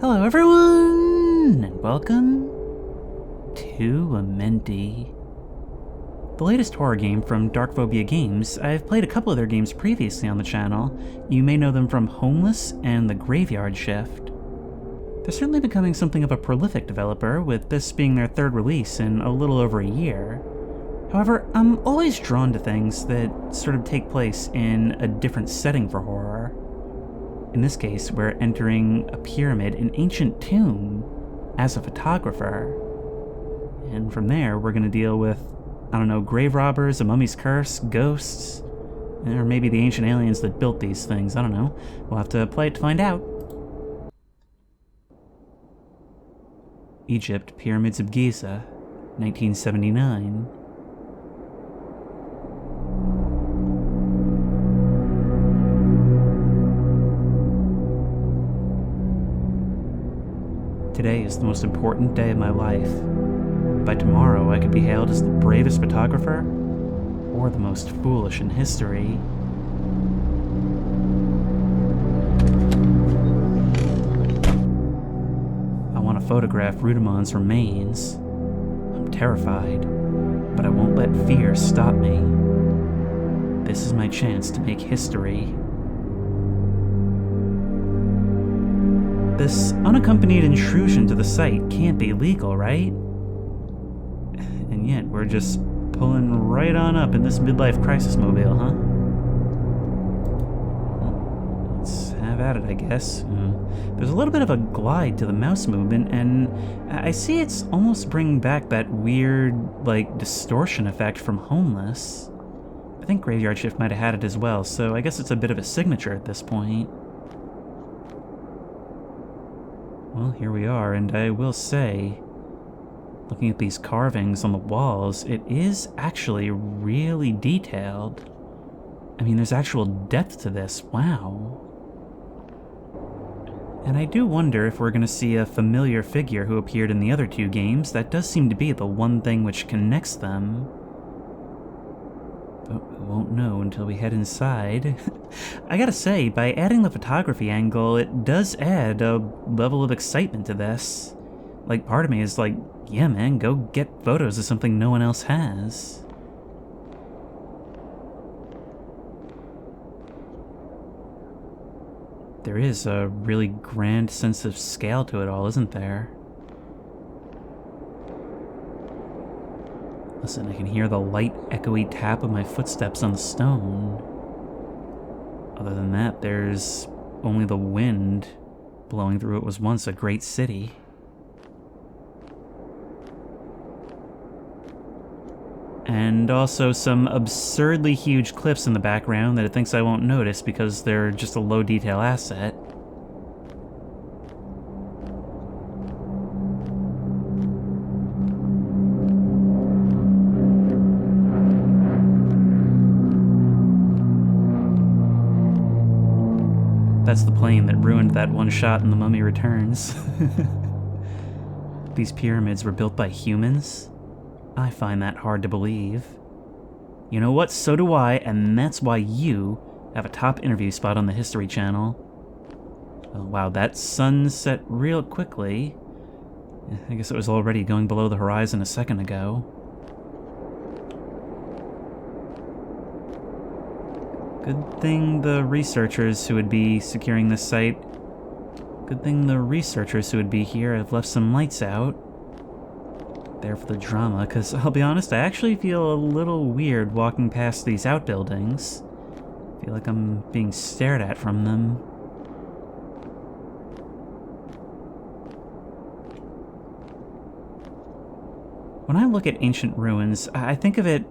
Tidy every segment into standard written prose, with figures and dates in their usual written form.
Hello everyone, and welcome to Amenti, the latest horror game from Darkphobia Games. I've played a couple of their games previously on the channel. You may know them from Homeless and The Graveyard Shift. They're certainly becoming something of a prolific developer, with this being their third release in a little over a year. However, I'm always drawn to things that sort of take place in a different setting for horror. In this case, we're entering a pyramid, an ancient tomb, as a photographer. And from there, we're going to deal with, I don't know, grave robbers, a mummy's curse, ghosts, or maybe the ancient aliens that built these things. I don't know. We'll have to play it to find out. Egypt, Pyramids of Giza, 1979. Today is the most important day of my life. By tomorrow, I could be hailed as the bravest photographer, or the most foolish in history. I want to photograph Rudamon's remains. I'm terrified, but I won't let fear stop me. This is my chance to make history. This unaccompanied intrusion to the site can't be legal, right? And yet, we're just pulling right on up in this midlife crisis mobile, huh? Well, let's have at it, I guess. There's a little bit of a glide to the mouse movement, and I see it's almost bringing back that weird, distortion effect from Homeless. I think Graveyard Shift might have had it as well, so I guess it's a bit of a signature at this point. Well, here we are, and I will say, looking at these carvings on the walls, it is actually really detailed. I mean, there's actual depth to this, wow. And I do wonder if we're going to see a familiar figure who appeared in the other two games. That does seem to be the one thing which connects them. But we won't know until we head inside. I gotta say, by adding the photography angle, it does add a level of excitement to this. Part of me is like, yeah man, go get photos of something no one else has. There is a really grand sense of scale to it all, isn't there? Listen, I can hear the light, echoey tap of my footsteps on the stone. Other than that, there's only the wind blowing through what was once a great city. And also some absurdly huge cliffs in the background that it thinks I won't notice because they're just a low detail asset. That's the plane that ruined that one shot in The Mummy Returns. These pyramids were built by humans? I find that hard to believe. You know what? So do I, and that's why you have a top interview spot on the History Channel. Oh, wow, that sun set real quickly. I guess it was already going below the horizon a second ago. Good thing the researchers who would be securing this site... Good thing the researchers who would be here have left some lights out. There for the drama, because I'll be honest, I actually feel a little weird walking past these outbuildings. I feel like I'm being stared at from them. When I look at ancient ruins, I think of it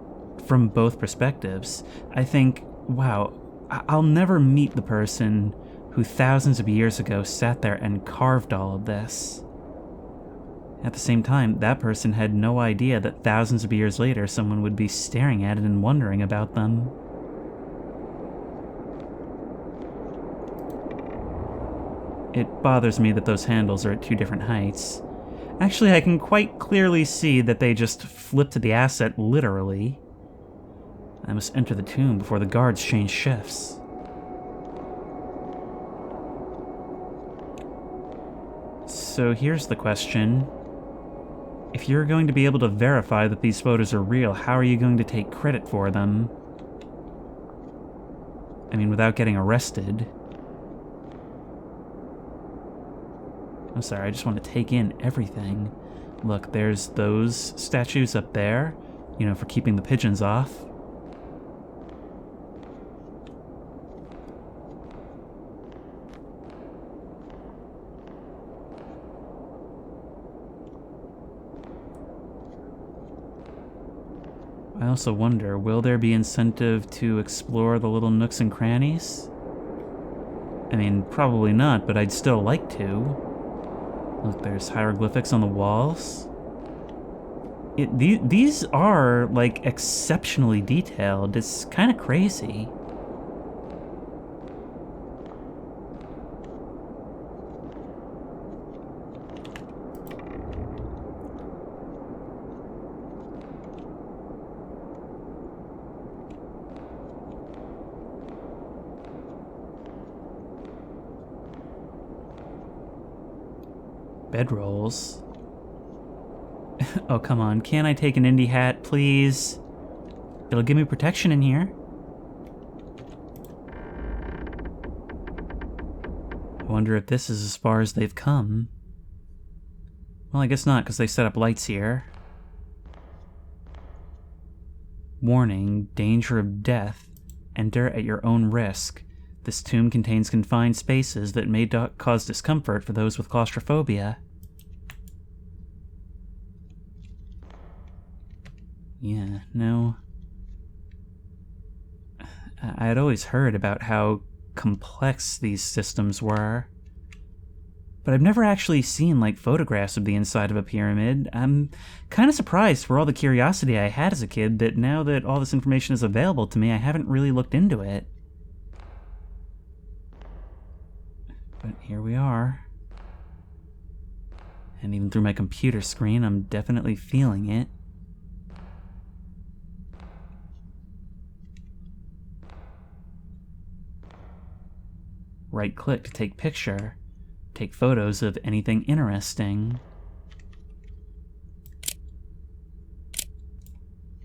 from both perspectives. I think, wow, I'll never meet the person who thousands of years ago sat there and carved all of this. At the same time, that person had no idea that thousands of years later someone would be staring at it and wondering about them. It bothers me that those handles are at two different heights. Actually, I can quite clearly see that they just flipped the asset literally. I must enter the tomb before the guards change shifts. So here's the question. If you're going to be able to verify that these photos are real, how are you going to take credit for them? I mean, without getting arrested. I'm sorry, I just want to take in everything. Look, there's those statues up there, you know, for keeping the pigeons off. I also wonder, will there be incentive to explore the little nooks and crannies? I mean, probably not, but I'd still like to. Look, there's hieroglyphics on the walls. These are, like, exceptionally detailed. It's kind of crazy. Bedrolls. Oh, come on. Can't I take an indie hat, please? It'll give me protection in here. I wonder if this is as far as they've come. Well, I guess not, because they set up lights here. Warning, danger of death. Enter at your own risk. This tomb contains confined spaces that may cause discomfort for those with claustrophobia. Yeah, no. I had always heard about how complex these systems were, but I've never actually seen, like, photographs of the inside of a pyramid. I'm kind of surprised, for all the curiosity I had as a kid, that now that all this information is available to me, I haven't really looked into it. But here we are. And even through my computer screen, I'm definitely feeling it. Right-click to take picture. Take photos of anything interesting.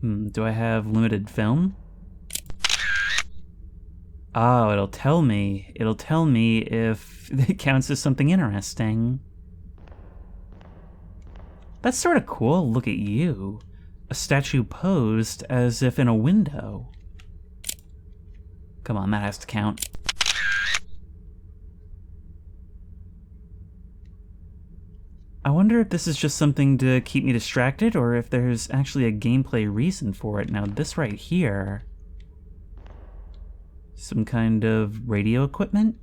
Do I have limited film? Oh, it'll tell me. It'll tell me if it counts as something interesting. That's sort of cool. Look at you. A statue posed as if in a window. Come on, that has to count. I wonder if this is just something to keep me distracted, or if there's actually a gameplay reason for it. Now, this right here... some kind of radio equipment?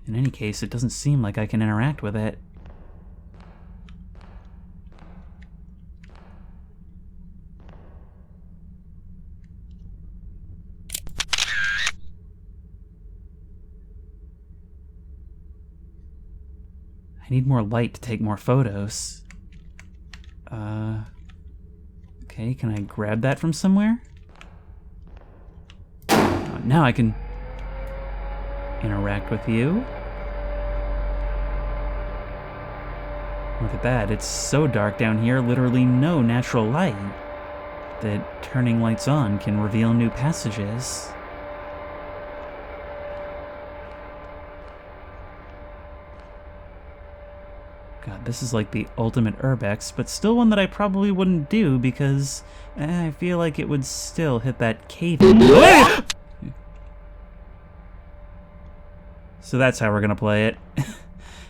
In any case, it doesn't seem like I can interact with it. I need more light to take more photos. Okay, can I grab that from somewhere? Oh, now I can interact with you. Look at that, it's so dark down here, literally no natural light, that turning lights on can reveal new passages. God, this is like the ultimate urbex, but still one that I probably wouldn't do because I feel like it would still hit that cave. So that's how we're gonna play it.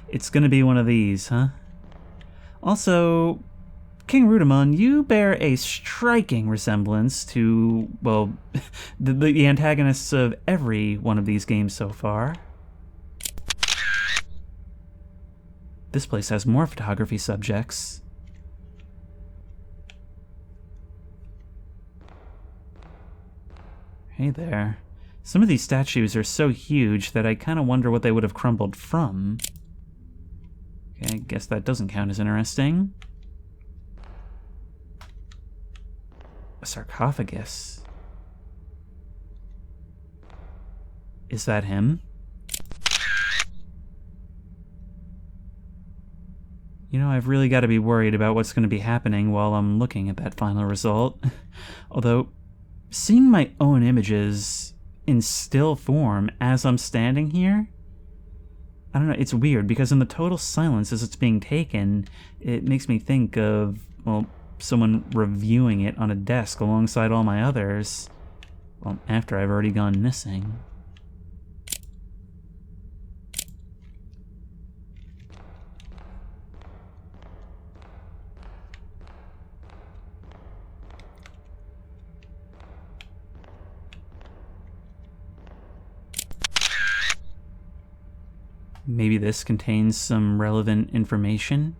It's gonna be one of these, huh? Also, King Rudamon, you bear a striking resemblance to, well, the antagonists of every one of these games so far. This place has more photography subjects. Hey there. Some of these statues are so huge that I kind of wonder what they would have crumbled from. Okay, I guess that doesn't count as interesting. A sarcophagus. Is that him? You know, I've really got to be worried about what's going to be happening while I'm looking at that final result. Although, seeing my own images in still form as I'm standing here, I don't know, it's weird because in the total silence as it's being taken, it makes me think of, well, someone reviewing it on a desk alongside all my others. Well, after I've already gone missing. Maybe this contains some relevant information?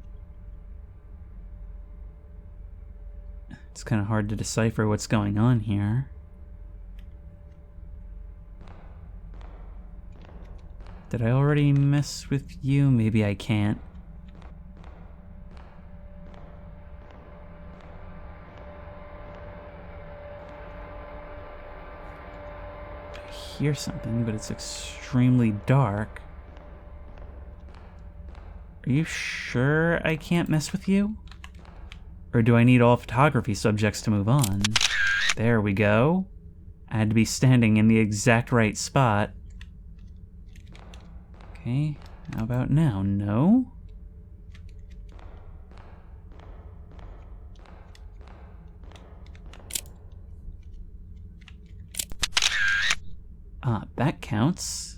It's kind of hard to decipher what's going on here. Did I already mess with you? Maybe I can't. I hear something, but it's extremely dark. Are you sure I can't mess with you? Or do I need all photography subjects to move on? There we go. I had to be standing in the exact right spot. Okay, how about now? No? Ah, that counts.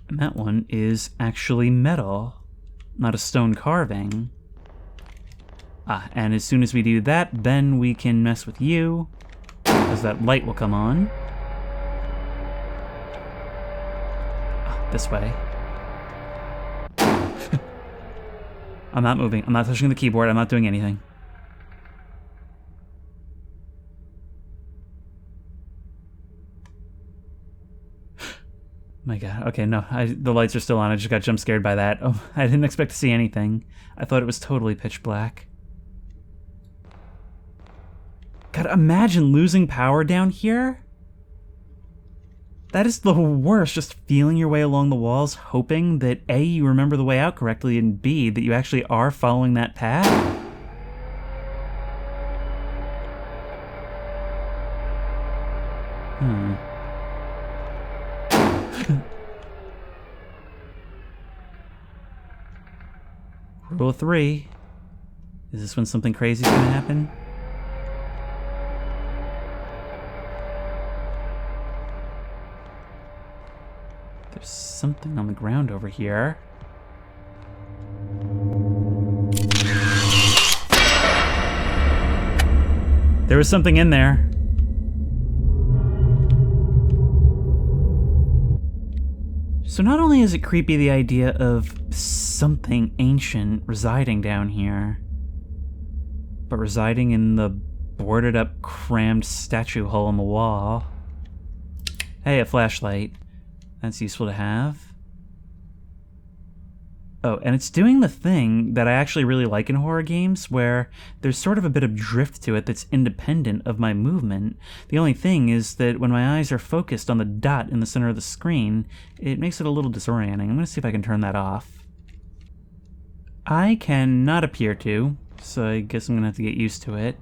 And that one is actually metal, not a stone carving. Ah, and as soon as we do that, then we can mess with you, because that light will come on. Ah, this way. I'm not moving. I'm not touching the keyboard. I'm not doing anything. My god, okay, no, the lights are still on. I just got jump scared by that. Oh, I didn't expect to see anything. I thought it was totally pitch black. God, imagine losing power down here? That is the worst, just feeling your way along the walls, hoping that A, you remember the way out correctly, and B, that you actually are following that path. Rule 3. Is this when something crazy is gonna happen? There's something on the ground over here. There was something in there. So not only is it creepy the idea of something ancient residing down here, but residing in the boarded up, crammed statue hole in the wall. Hey, a flashlight. That's useful to have. Oh, and it's doing the thing that I actually really like in horror games, where there's sort of a bit of drift to it that's independent of my movement. The only thing is that when my eyes are focused on the dot in the center of the screen, it makes it a little disorienting. I'm gonna see if I can turn that off. I cannot appear to, so I guess I'm gonna have to get used to it.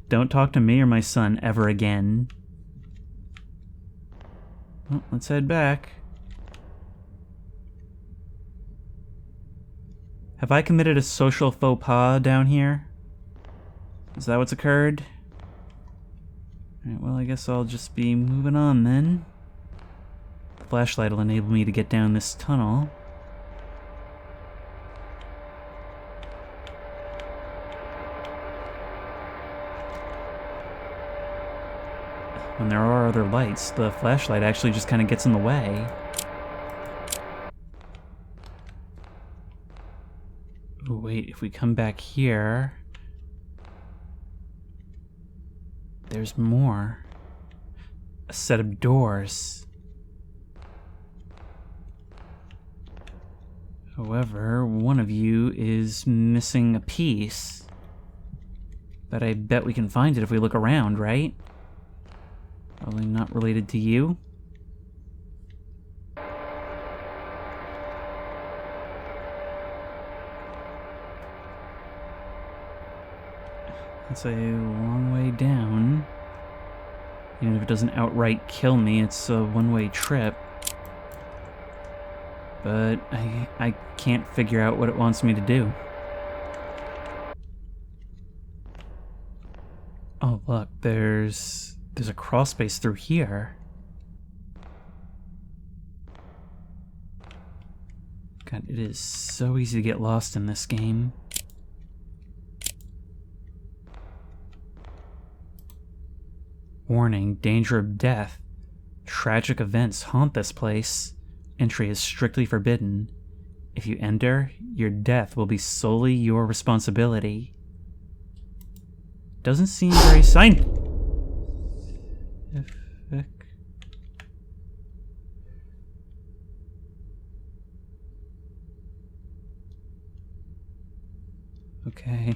Don't talk to me or my son ever again. Well, let's head back. Have I committed a social faux pas down here? Is that what's occurred? Alright, well, I guess I'll just be moving on then. The flashlight will enable me to get down this tunnel. When there are other lights, the flashlight actually just kind of gets in the way. Oh, wait, if we come back here... There's more. A set of doors. However, one of you is missing a piece. But I bet we can find it if we look around, right? Probably not related to you. That's a long way down. Even if it doesn't outright kill me, it's a one-way trip. But I can't figure out what it wants me to do. Oh, look, there's a crawl space through here. God, it is so easy to get lost in this game. Warning, danger of death. Tragic events haunt this place. Entry is strictly forbidden. If you enter, your death will be solely your responsibility. Doesn't seem very scientific. Okay.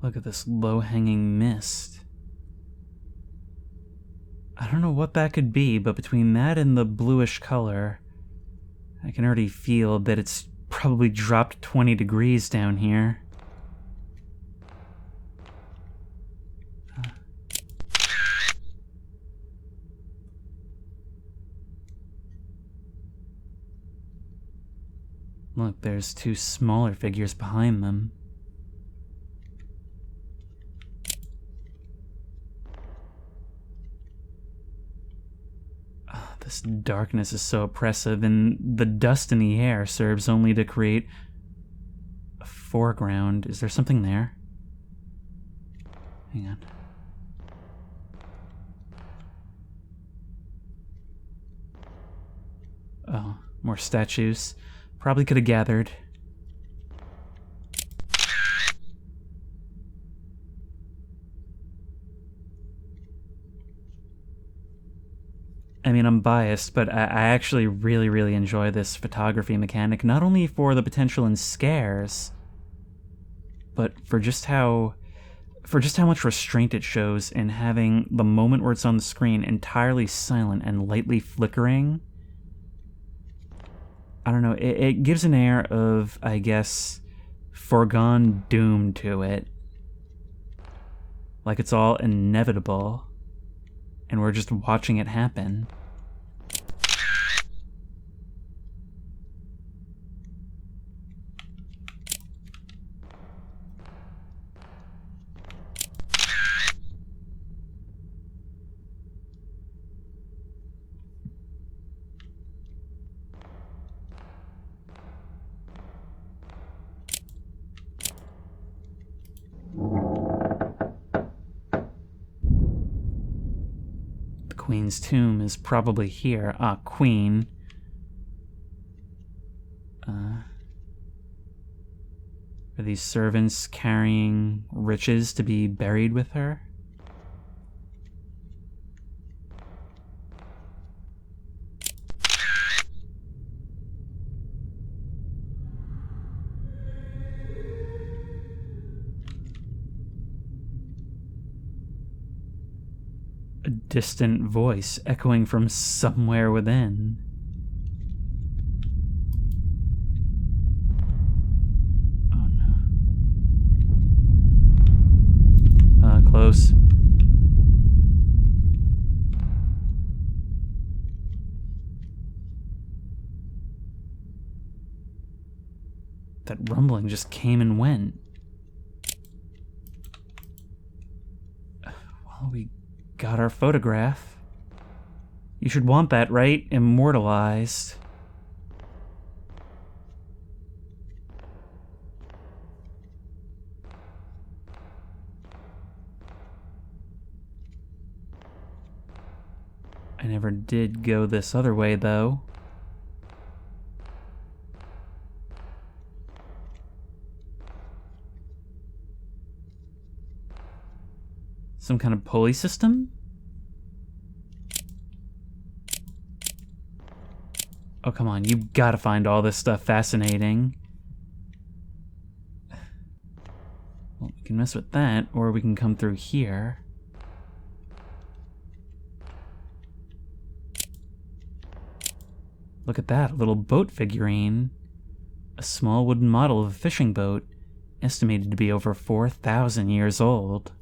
Look at this low-hanging mist. I don't know what that could be, but between that and the bluish color, I can already feel that it's probably dropped 20 degrees down here. Look, there's two smaller figures behind them. This darkness is so oppressive, and the dust in the air serves only to create a foreground. Is there something there? Hang on. Oh, more statues. Probably could have gathered. I mean, I'm biased, but I actually really enjoy this photography mechanic, not only for the potential in scares, but for just how much restraint it shows in having the moment where it's on the screen entirely silent and lightly flickering. I don't know, it gives an air of, I guess, foregone doom to it. Like it's all inevitable, and we're just watching it happen. Queen's tomb is probably here. Ah, Queen. Are these servants carrying riches to be buried with her? A distant voice echoing from somewhere within. Oh no. Close. That rumbling just came and went. Well, we got our photograph. You should want that, right? Immortalized. I never did go this other way, though. Some kind of pulley system? Oh, come on, you gotta find all this stuff fascinating. Well, we can mess with that, or we can come through here. Look at that, a little boat figurine. A small wooden model of a fishing boat, estimated to be over 4,000 years old.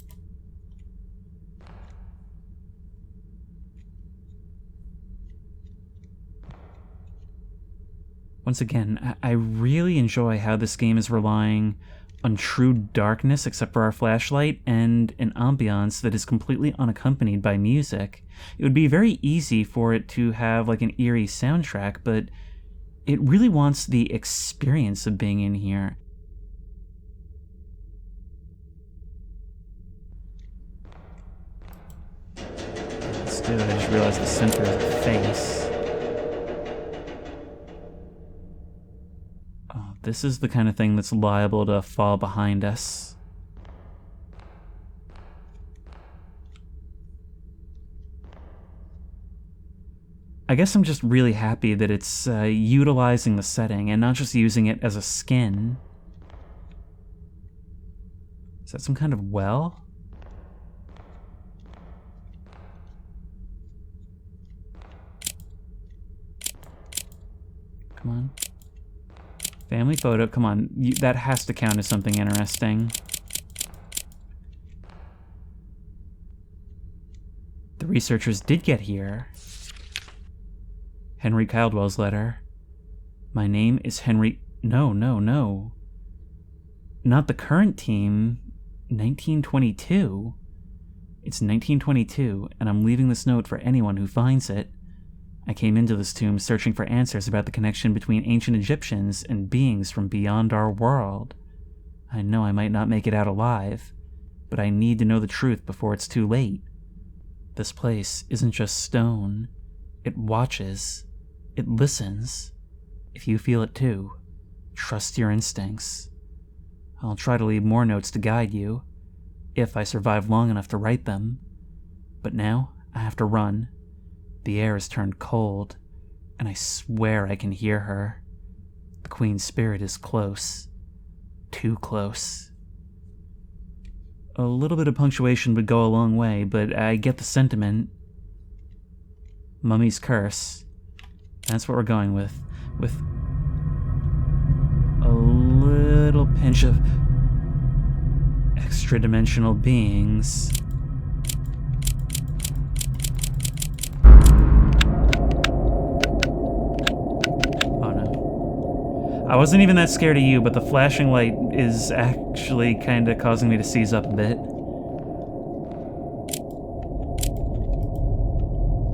Once again, I really enjoy how this game is relying on true darkness except for our flashlight and an ambiance that is completely unaccompanied by music. It would be very easy for it to have like an eerie soundtrack, but it really wants the experience of being in here. Let's do it. I just realized the center of the face. Oh, this is the kind of thing that's liable to fall behind us. I guess I'm just really happy that it's utilizing the setting and not just using it as a skin. Is that some kind of well? Come on. Family photo, come on. That has to count as something interesting. The researchers did get here. Henry Caldwell's letter. My name is Henry... No. Not the current team. 1922. It's 1922, and I'm leaving this note for anyone who finds it. I came into this tomb searching for answers about the connection between ancient Egyptians and beings from beyond our world. I know I might not make it out alive, but I need to know the truth before it's too late. This place isn't just stone. It watches. It listens. If you feel it too, trust your instincts. I'll try to leave more notes to guide you, if I survive long enough to write them. But now, I have to run. The air has turned cold, and I swear I can hear her. The Queen's spirit is close. Too close. A little bit of punctuation would go a long way, but I get the sentiment. Mummy's curse. That's what we're going with. With a little pinch of extra-dimensional beings. I wasn't even that scared of you, but the flashing light is actually kind of causing me to seize up a bit.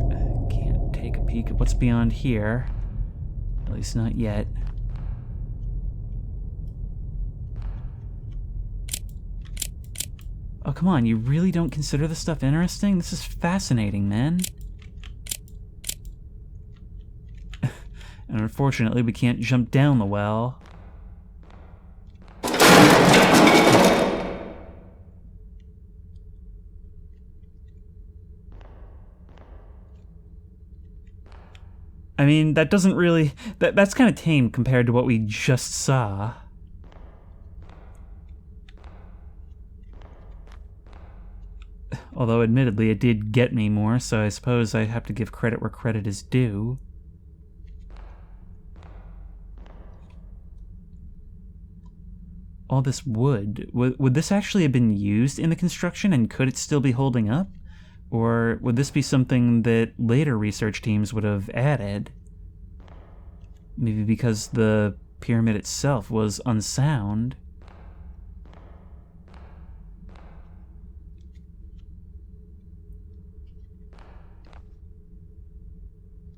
I can't take a peek at what's beyond here. At least not yet. Oh, come on, you really don't consider this stuff interesting? This is fascinating, man. And unfortunately, we can't jump down the well. I mean, that doesn't really... That's kind of tame compared to what we just saw. Although, admittedly, it did get me more, so I suppose I have to give credit where credit is due. All this wood, would this actually have been used in the construction, and could it still be holding up? Or would this be something that later research teams would have added? Maybe because the pyramid itself was unsound.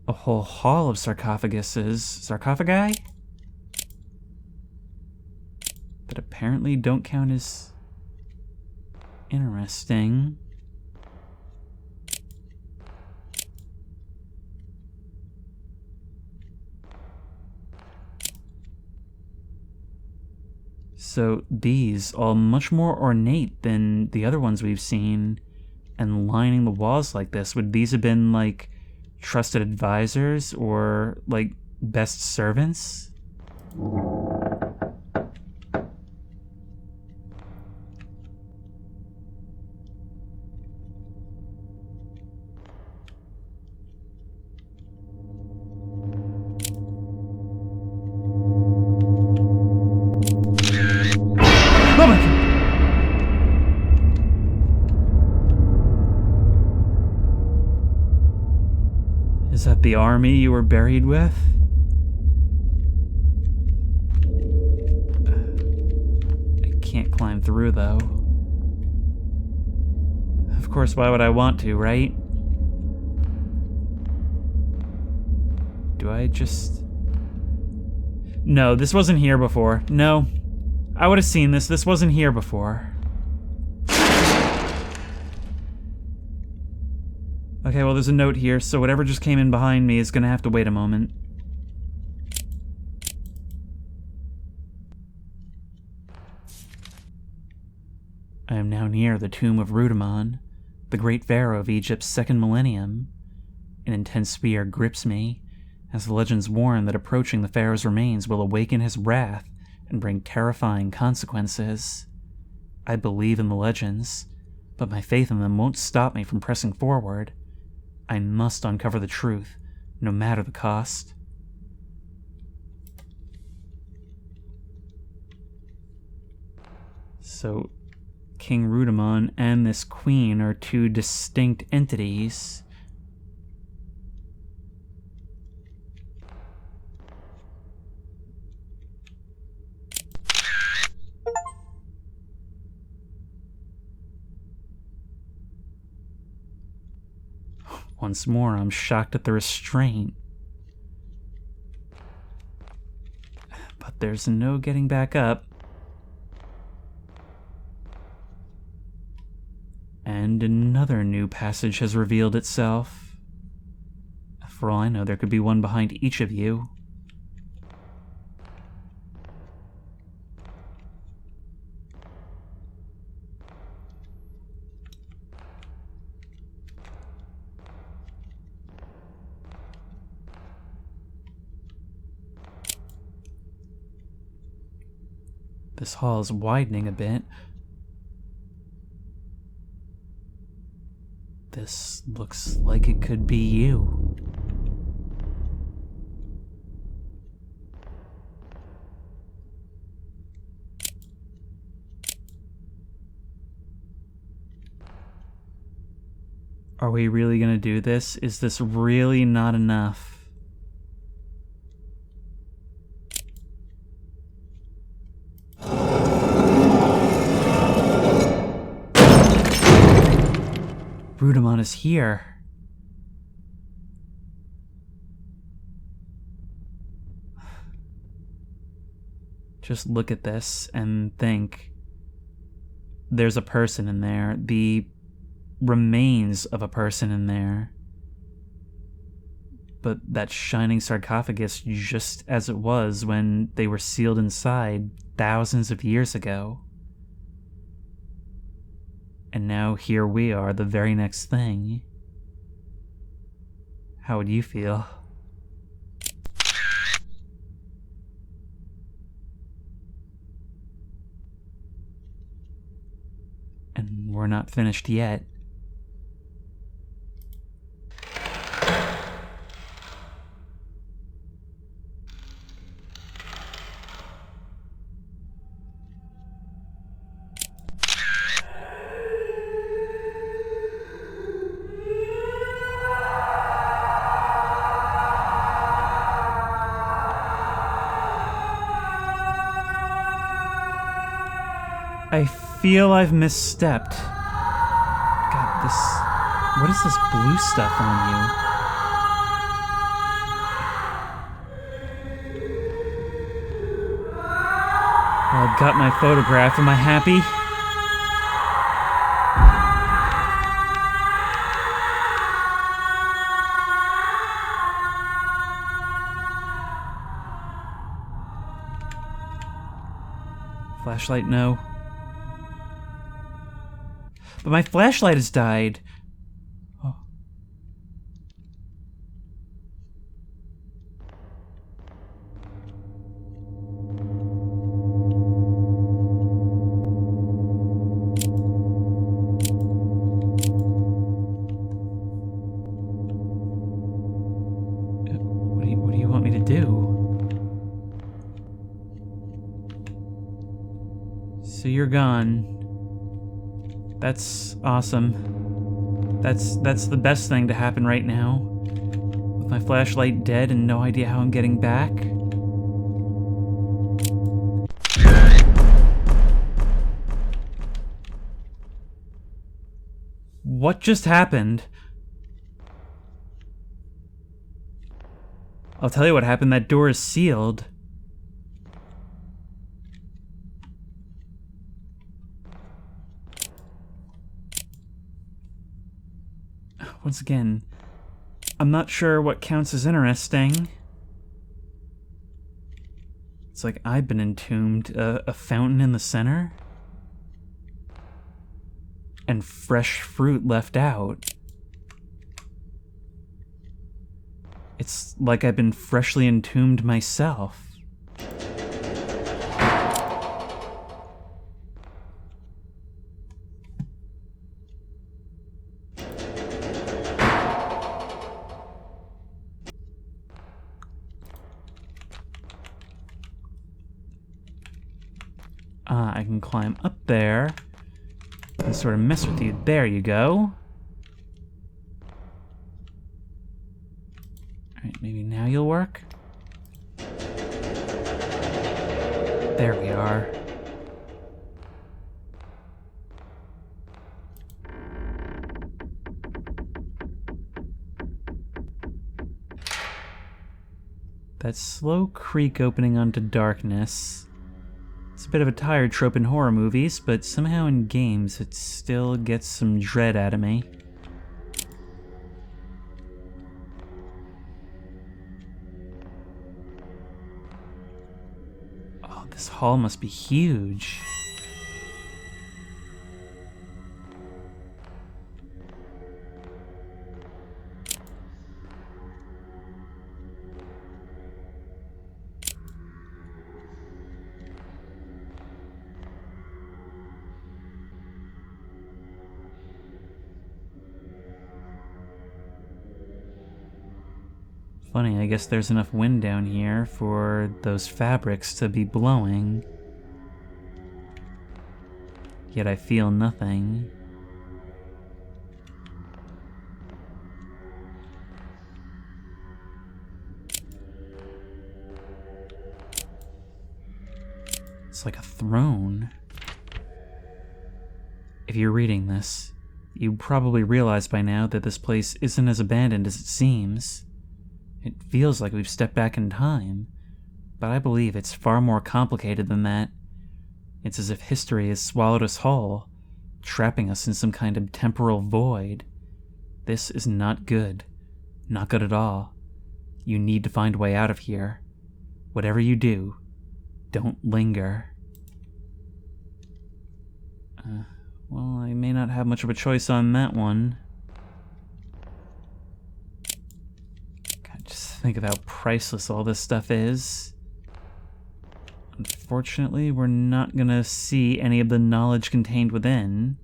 A whole hall of sarcophaguses. Sarcophagi? That apparently don't count as interesting. So these, all much more ornate than the other ones we've seen, and lining the walls like this, would these have been like trusted advisors or like Best servants? Oh my God. Is that the army you were buried with? I can't climb through, though. Of course, why would I want to, right? Do I just... No, this wasn't here before. No. I would have seen this. This wasn't here before. Okay, well, there's a note here, so whatever just came in behind me is gonna have to wait a moment. I am now near the tomb of Rudamon, the great pharaoh of Egypt's second millennium. An intense fear grips me, as the legends warn that approaching the pharaoh's remains will awaken his wrath and bring terrifying consequences. I believe in the legends, but my faith in them won't stop me from pressing forward. I must uncover the truth, no matter the cost. So, King Rudamon and this queen are two distinct entities. Once more, I'm shocked at the restraint. But there's no getting back up. And another new passage has revealed itself. For all I know, there could be one behind each of you. This hall is widening a bit. This looks like it could be you. Are we really gonna do this? Is this really not enough? Rudamon is here. Just look at this and think. There's a person in there. The remains of a person in there. But that shining sarcophagus just as it was when they were sealed inside thousands of years ago. And now here we are, the very next thing. How would you feel? And we're not finished yet. I feel I've misstepped. God, what is this blue stuff on you? I've got my photograph. Am I happy? Flashlight, no. But my flashlight has died. Oh. So you're gone. That's awesome. That's the best thing to happen right now. With my flashlight dead and no idea how I'm getting back. What just happened? I'll tell you what happened. That door is sealed. Once again, I'm not sure what counts as interesting. It's like I've been entombed. A fountain in the center? And fresh fruit left out. It's like I've been freshly entombed myself. I can climb up there and sort of mess with you. There you go. Alright, maybe now you'll work? There we are. That slow creak opening onto darkness. It's a bit of a tired trope in horror movies, but somehow in games it still gets some dread out of me. Oh, this hall must be huge. Funny, I guess there's enough wind down here for those fabrics to be blowing. Yet I feel nothing. It's like a throne. If you're reading this, you probably realize by now that this place isn't as abandoned as it seems. It feels like we've stepped back in time, but I believe it's far more complicated than that. It's as if history has swallowed us whole, trapping us in some kind of temporal void. This is not good. Not good at all. You need to find a way out of here. Whatever you do, don't linger. Well, I may not have much of a choice on that one. Just think of how priceless all this stuff is. Unfortunately, we're not gonna see any of the knowledge contained within.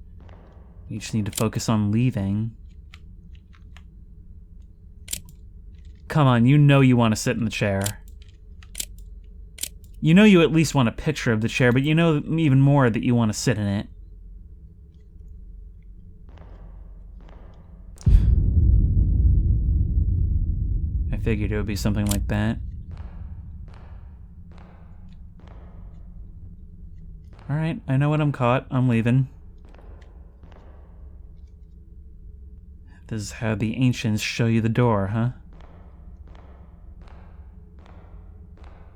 We just need to focus on leaving. Come on, you know you want to sit in the chair. You know you at least want a picture of the chair, but you know even more that you want to sit in it. I figured it would be something like that. Alright, I know when I'm caught. I'm leaving. This is how the ancients show you the door, huh?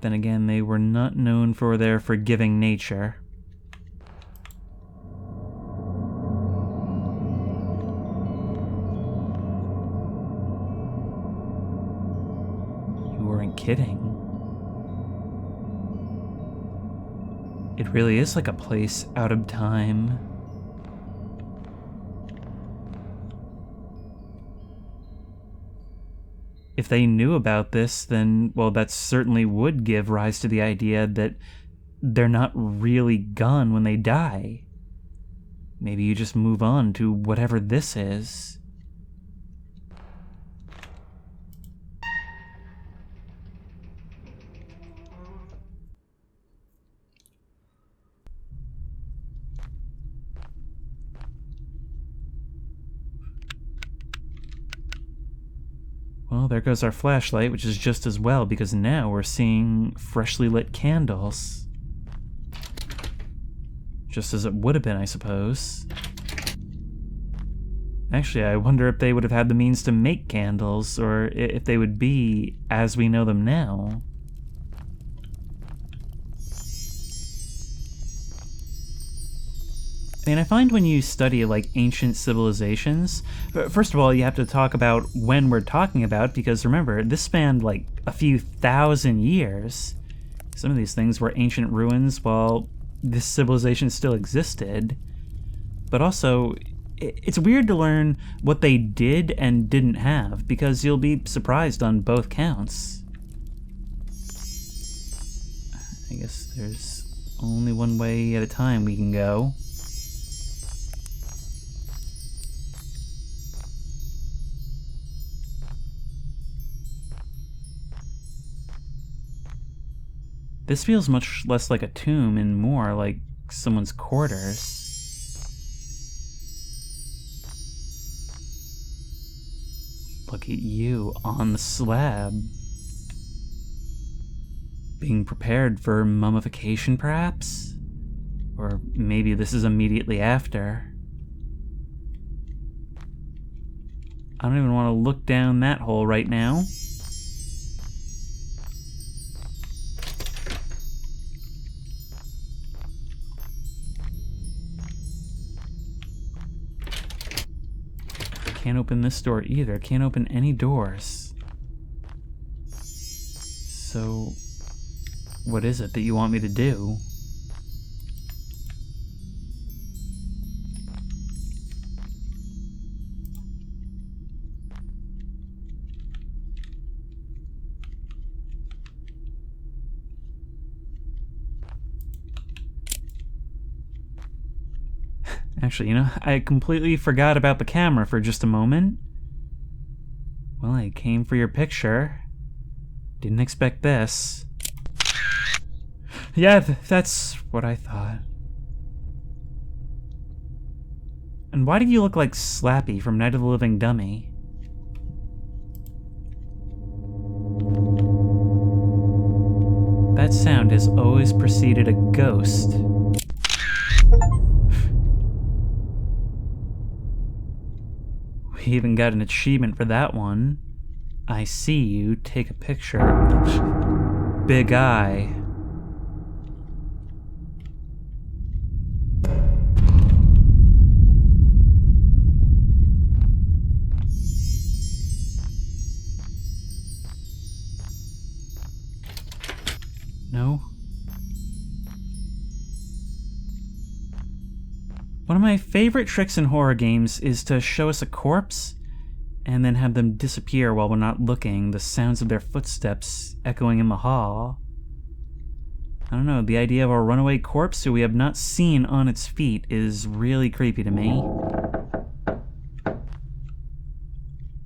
Then again, they were not known for their forgiving nature. You weren't kidding. It really is like a place out of time. If they knew about this, then, well, that certainly would give rise to the idea that they're not really gone when they die. Maybe you just move on to whatever this is. Well, there goes our flashlight, which is just as well, because now we're seeing freshly lit candles. Just as it would have been, I suppose. Actually, I wonder if they would have had the means to make candles, or if they would be as we know them now. I mean, I find when you study, like, ancient civilizations, first of all, you have to talk about when we're talking about, because remember, this spanned, like, a few thousand years. Some of these things were ancient ruins while this civilization still existed. But also, it's weird to learn what they did and didn't have, because you'll be surprised on both counts. I guess there's only one way at a time we can go. This feels much less like a tomb and more like someone's quarters. Look at you on the slab. Being prepared for mummification, perhaps? Or maybe this is immediately after. I don't even want to look down that hole right now. Can't open this door either. Can't open any doors. So, what is it that you want me to do? Actually, you know, I completely forgot about the camera for just a moment. Well, I came for your picture. Didn't expect this. Yeah, that's what I thought. And why do you look like Slappy from Night of the Living Dummy? That sound has always preceded a ghost. We even got an achievement for that one. I see you, take a picture. Big eye. No? One of my favorite tricks in horror games is to show us a corpse and then have them disappear while we're not looking, the sounds of their footsteps echoing in the hall. I don't know, the idea of a runaway corpse who we have not seen on its feet is really creepy to me.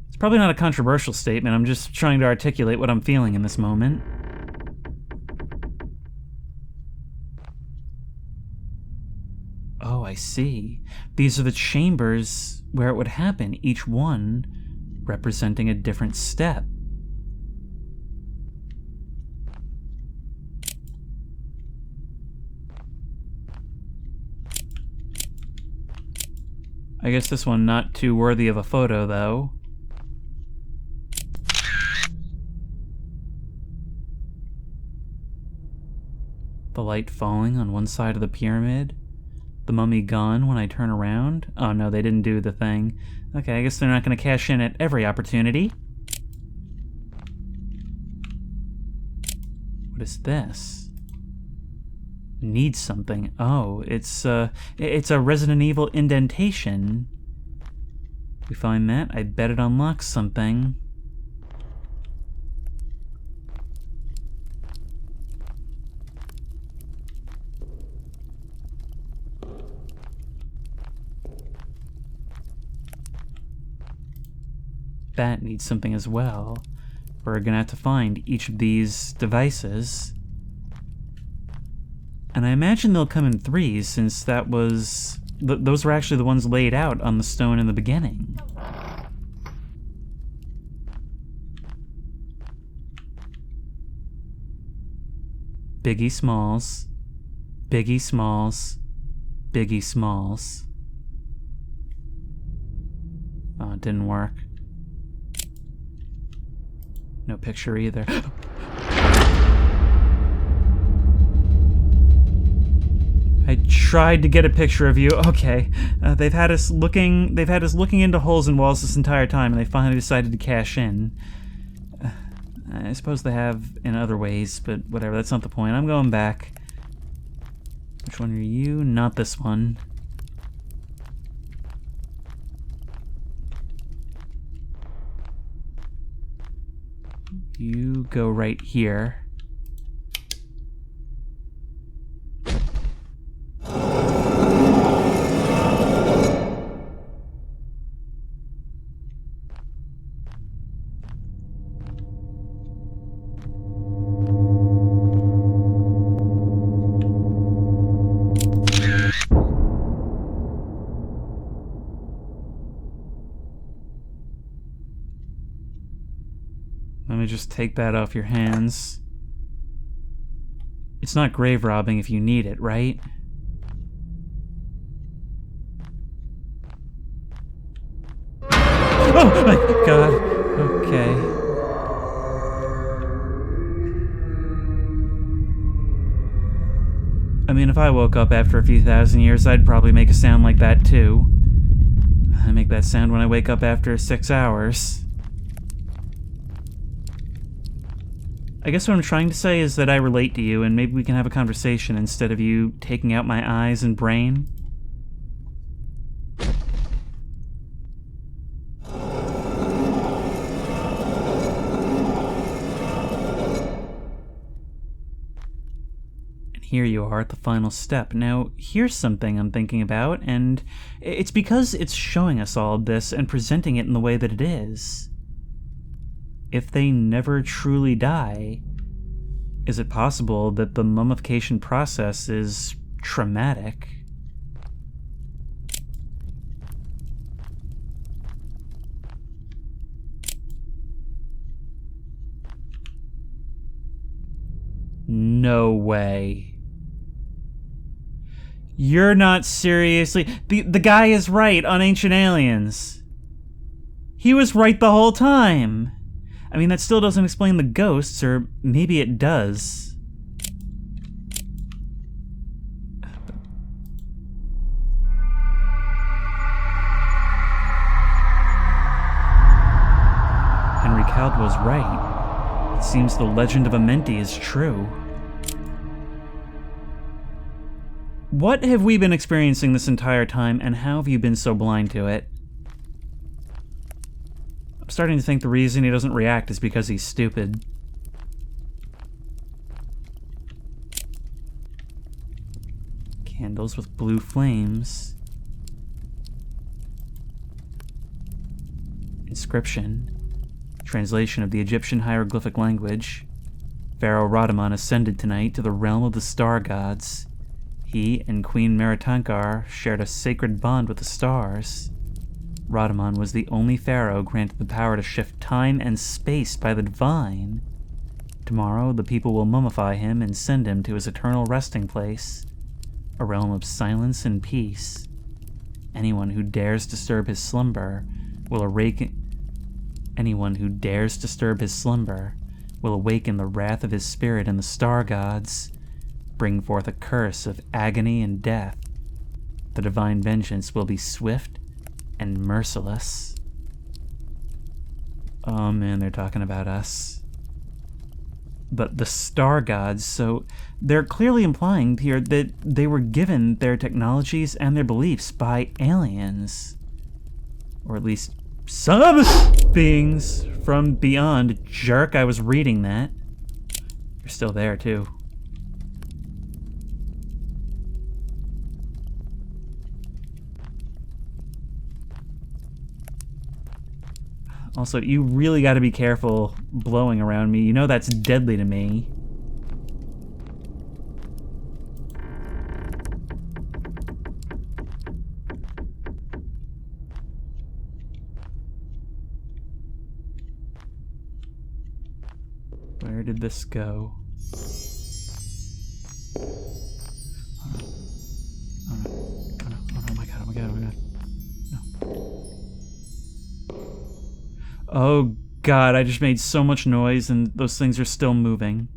It's probably not a controversial statement, I'm just trying to articulate what I'm feeling in this moment. Oh, I see. These are the chambers where it would happen, each one representing a different step. I guess this one not too worthy of a photo, though. The light falling on one side of the pyramid. The mummy gone when I turn around. Oh no, they didn't do the thing. Okay, I guess they're not going to cash in at every opportunity. What is this? Needs something. Oh, it's a Resident Evil indentation. We find that, I bet it unlocks something. That needs something as well. We're gonna have to find each of these devices. And I imagine they'll come in threes, since that was... those were actually the ones laid out on the stone in the beginning. Biggie Smalls. Biggie Smalls. Biggie Smalls. Oh, it didn't work. No picture either. I tried to get a picture of you. Okay, they've had us looking into holes in walls this entire time, and they finally decided to cash in. I suppose they have in other ways, but whatever. That's not the point. I'm going back. Which one are you? Not this one. You go right here. Let me just take that off your hands. It's not grave robbing if you need it, right? Oh my god. Okay. I mean, if I woke up after a few thousand years, I'd probably make a sound like that too. I make that sound when I wake up after 6 hours. I guess what I'm trying to say is that I relate to you, and maybe we can have a conversation instead of you taking out my eyes and brain. And here you are at the final step. Now, here's something I'm thinking about, and it's because it's showing us all of this and presenting it in the way that it is. If they never truly die, is it possible that the mummification process is traumatic? No way. You're not seriously... The guy is right on Ancient Aliens. He was right the whole time. I mean, that still doesn't explain the ghosts, or maybe it does. Henry Caldwell's right. It seems the legend of Amenti is true. What have we been experiencing this entire time, and how have you been so blind to it? I'm starting to think the reason he doesn't react is because he's stupid. Candles with blue flames. Inscription. Translation of the Egyptian hieroglyphic language. Pharaoh Rudamon ascended tonight to the realm of the star gods. He and Queen Meritankar shared a sacred bond with the stars. Rudamon was the only pharaoh granted the power to shift time and space by the divine. Tomorrow, the people will mummify him and send him to his eternal resting place, a realm of silence and peace. Anyone who dares disturb his slumber will awaken the wrath of his spirit and the star gods, bring forth a curse of agony and death. The divine vengeance will be swift and merciless. Oh man, they're talking about us. But the star gods, so they're clearly implying here that they were given their technologies and their beliefs by aliens. Or at least some beings from beyond. Jerk, I was reading that. You're still there too. Also, you really gotta be careful blowing around me. You know that's deadly to me. Where did this go? Oh god, I just made so much noise and those things are still moving.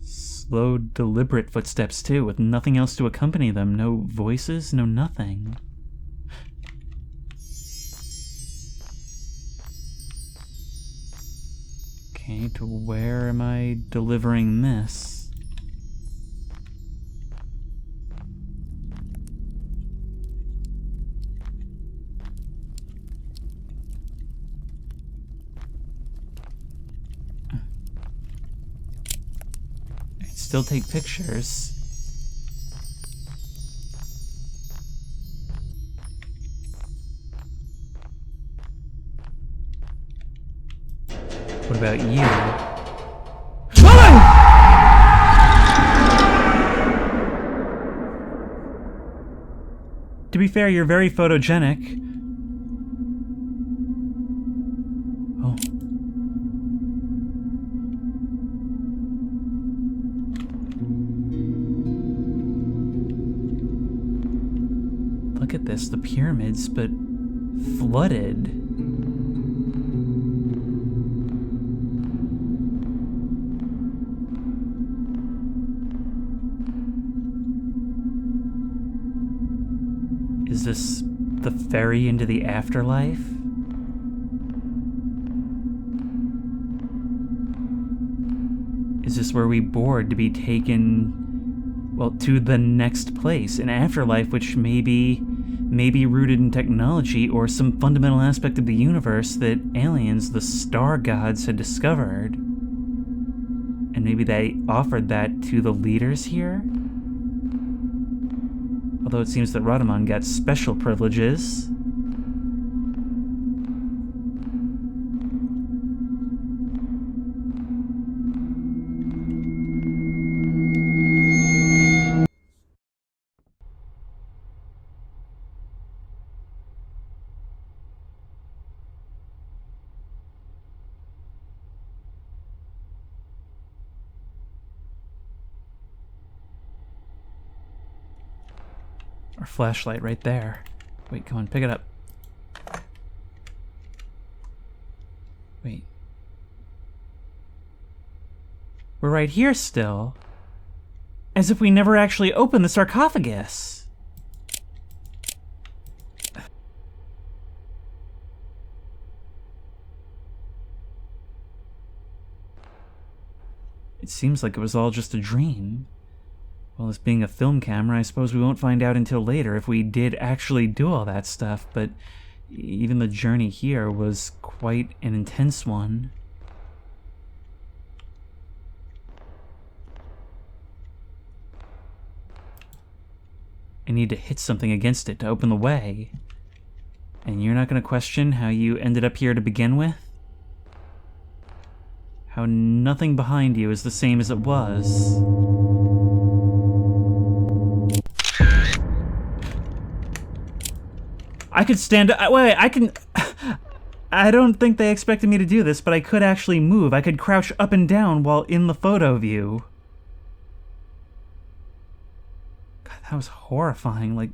Slow, deliberate footsteps too, with nothing else to accompany them. No voices, no nothing. Okay, to where am I delivering this? I'd still take pictures. What about you? To be fair, you're very photogenic. Oh. Look at this, the pyramids, but flooded. Is this the ferry into the afterlife? Is this where we board to be taken, well, to the next place, an afterlife which may be rooted in technology or some fundamental aspect of the universe that aliens, the star gods, had discovered? And maybe they offered that to the leaders here? Although it seems that Rudamon got special privileges. Our flashlight right there. Wait, come on, pick it up. Wait. We're right here still. As if we never actually opened the sarcophagus. It seems like it was all just a dream. Well, this being a film camera, I suppose we won't find out until later if we did actually do all that stuff, but even the journey here was quite an intense one. I need to hit something against it to open the way. And you're not going to question how you ended up here to begin with? How nothing behind you is the same as it was. I could stand up. Wait, I can. I don't think they expected me to do this, but I could actually move. I could crouch up and down while in the photo view. God, that was horrifying. Like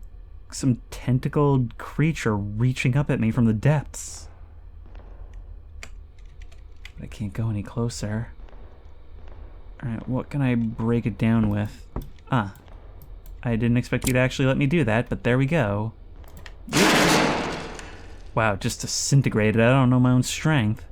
some tentacled creature reaching up at me from the depths. But I can't go any closer. Alright, what can I break it down with? Ah. I didn't expect you to actually let me do that, but there we go. Wow, just disintegrated. I don't know my own strength.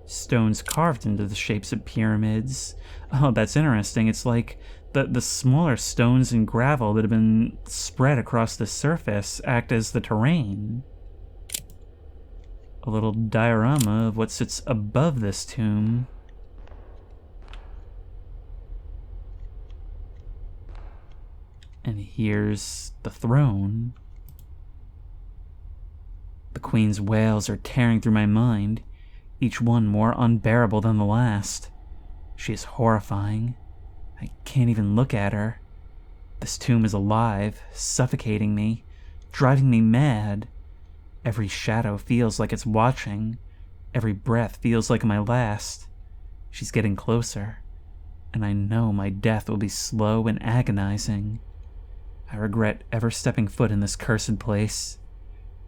Stones carved into the shapes of pyramids. Oh, that's interesting. It's like the smaller stones and gravel that have been spread across the surface act as the terrain. A little diorama of what sits above this tomb. And here's the throne. The Queen's wails are tearing through my mind, each one more unbearable than the last. She is horrifying. I can't even look at her. This tomb is alive, suffocating me, driving me mad. Every shadow feels like it's watching. Every breath feels like my last. She's getting closer, and I know my death will be slow and agonizing. I regret ever stepping foot in this cursed place.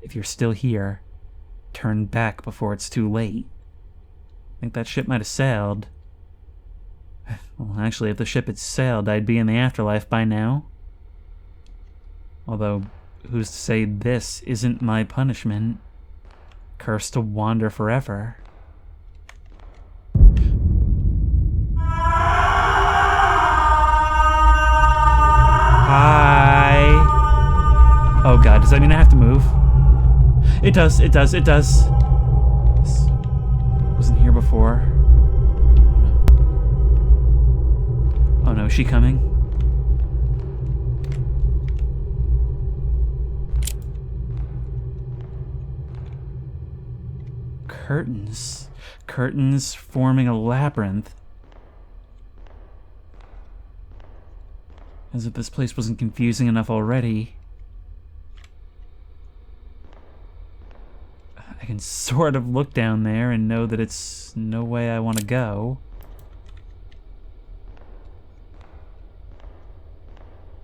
If you're still here, turn back before it's too late. I think that ship might have sailed. Well, actually, if the ship had sailed, I'd be in the afterlife by now. Although, who's to say this isn't my punishment? Cursed to wander forever. Hi. Oh god, does that mean I have to move? It does, it does, it does. This wasn't here before. Oh no, is she coming? Curtains. Curtains forming a labyrinth. As if this place wasn't confusing enough already. I can sort of look down there and know that it's no way I want to go.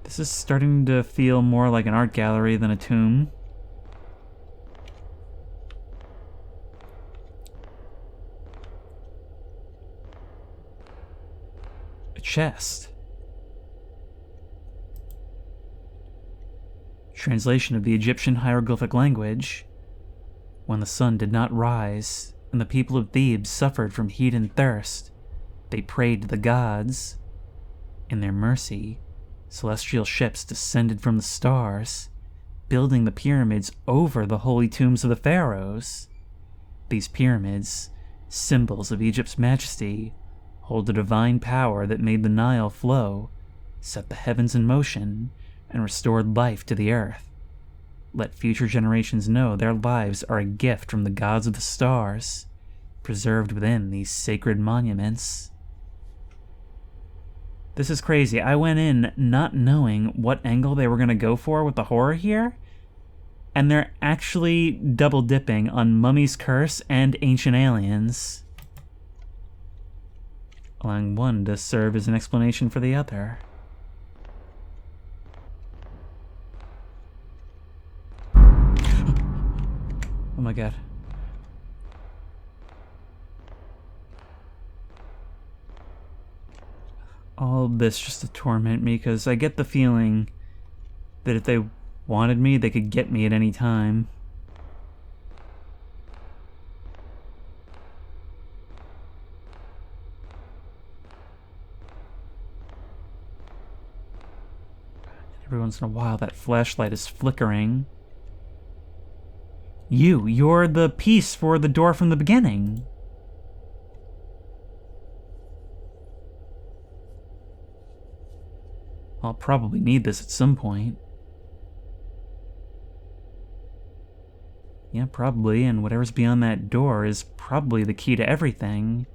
This is starting to feel more like an art gallery than a tomb. A chest. Translation of the Egyptian hieroglyphic language. When the sun did not rise, and the people of Thebes suffered from heat and thirst, they prayed to the gods. In their mercy, celestial ships descended from the stars, building the pyramids over the holy tombs of the pharaohs. These pyramids, symbols of Egypt's majesty, hold the divine power that made the Nile flow, set the heavens in motion, and restored life to the earth. Let future generations know their lives are a gift from the gods of the stars, preserved within these sacred monuments. This is crazy. I went in not knowing what angle they were going to go for with the horror here, and they're actually double dipping on Mummy's Curse and Ancient Aliens, allowing one to serve as an explanation for the other. Oh my god. All this just to torment me, because I get the feeling that if they wanted me, they could get me at any time. Every once in a while, that flashlight is flickering. You're the piece for the door from the beginning. I'll probably need this at some point. Yeah, probably, and whatever's beyond that door is probably the key to everything.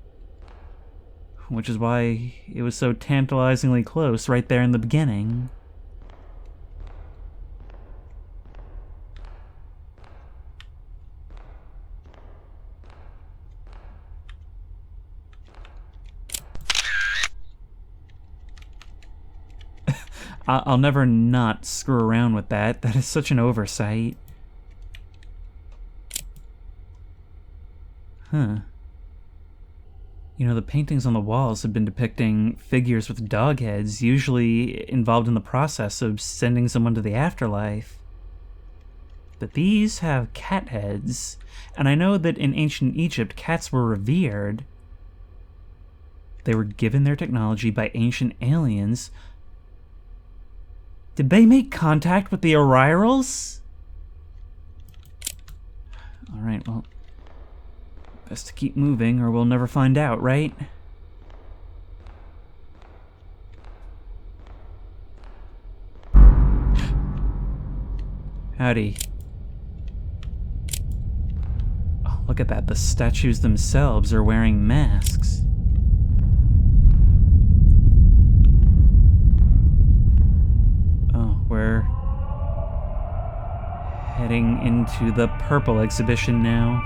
Which is why it was so tantalizingly close right there in the beginning. I'll never not screw around with that. That is such an oversight. Huh. You know, the paintings on the walls have been depicting figures with dog heads, usually involved in the process of sending someone to the afterlife. But these have cat heads, and I know that in ancient Egypt, cats were revered. They were given their technology by ancient aliens. Did they make contact with the Oriorals? Alright, well, best to keep moving or we'll never find out, right? Howdy. Oh, look at that. The statues themselves are wearing masks. We're heading into the purple exhibition now.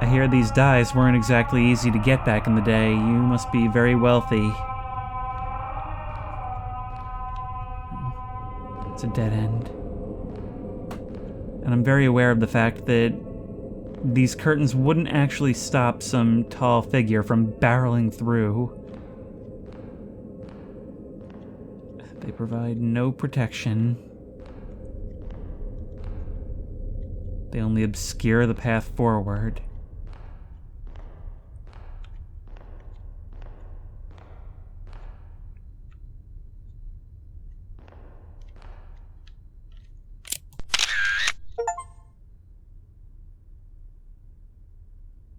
hear these dyes weren't exactly easy to get back in the day. You must be very wealthy. It's a dead end. And I'm very aware of the fact that these curtains wouldn't actually stop some tall figure from barreling through. They provide no protection. They only obscure the path forward.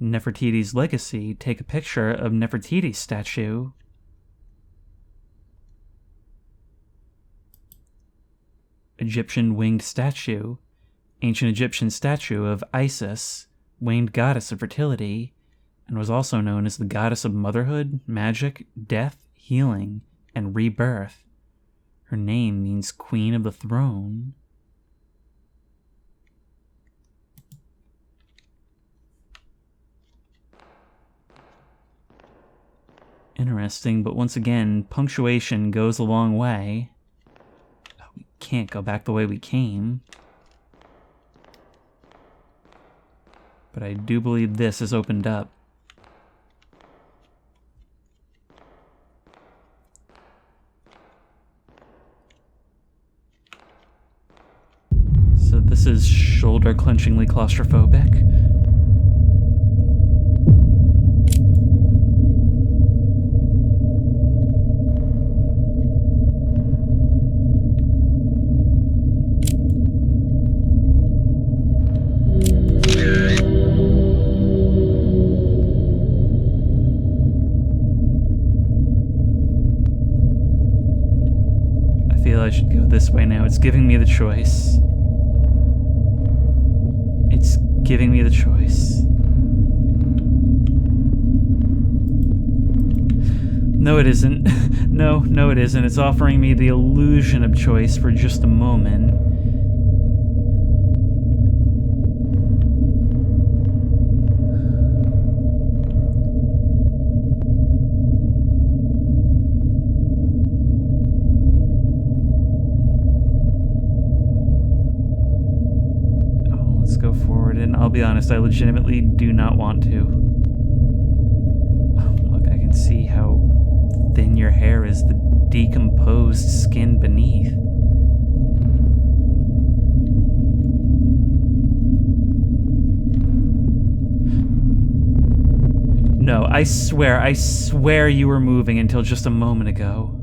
Nefertiti's legacy. Take a picture of Nefertiti's statue. Egyptian winged statue. Ancient Egyptian statue of Isis, winged goddess of fertility, and was also known as the goddess of motherhood, magic, death, healing, and rebirth. Her name means Queen of the Throne. Interesting, but once again, punctuation goes a long way. We can't go back the way we came. But I do believe this is opened up. So this is shoulder-clenchingly claustrophobic. I should go this way now. It's giving me the choice. It's giving me the choice. No, it isn't. No, it isn't. It's offering me the illusion of choice for just a moment. Go forward, and I'll be honest, I legitimately do not want to. Oh, look, I can see how thin your hair is, the decomposed skin beneath. No, I swear you were moving until just a moment ago.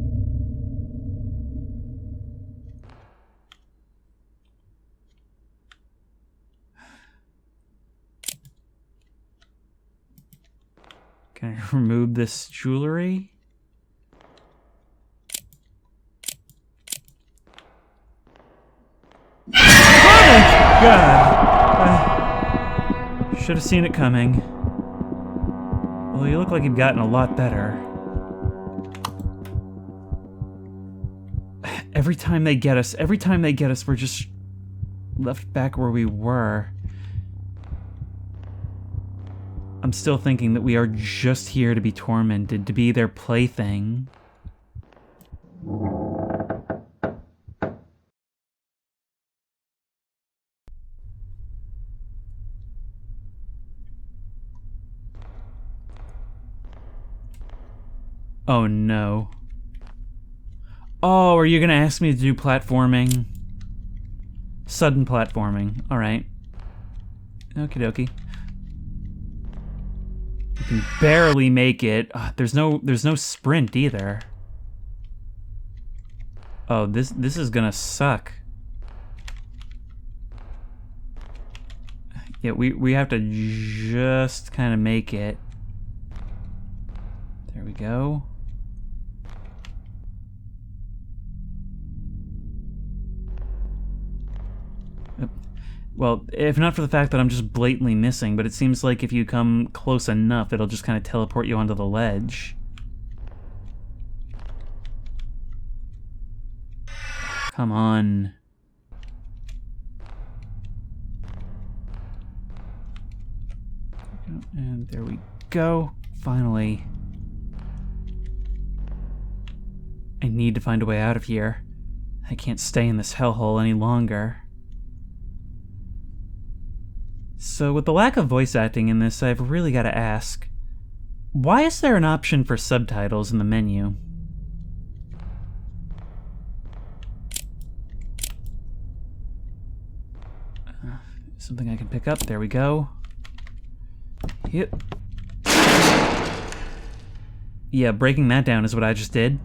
Can I remove this jewelry? Oh my God! Should have seen it coming. Well, you look like you've gotten a lot better. Every time they get us, we're just left back where we were. I'm still thinking that we are just here to be tormented, to be their plaything. Oh no. Oh, are you gonna ask me to do platforming? Sudden platforming. Alright. Okie dokie. You can barely make it. There's no sprint either. Oh, this is gonna suck. Yeah, we have to just kind of make it. There we go. Well, if not for the fact that I'm just blatantly missing, but it seems like if you come close enough, it'll just kind of teleport you onto the ledge. Come on. And there we go. Finally. I need to find a way out of here. I can't stay in this hellhole any longer. So with the lack of voice acting in this, I've really got to ask, why is there an option for subtitles in the menu? Something I can pick up. There we go. Yep. Yeah, breaking that down is what I just did.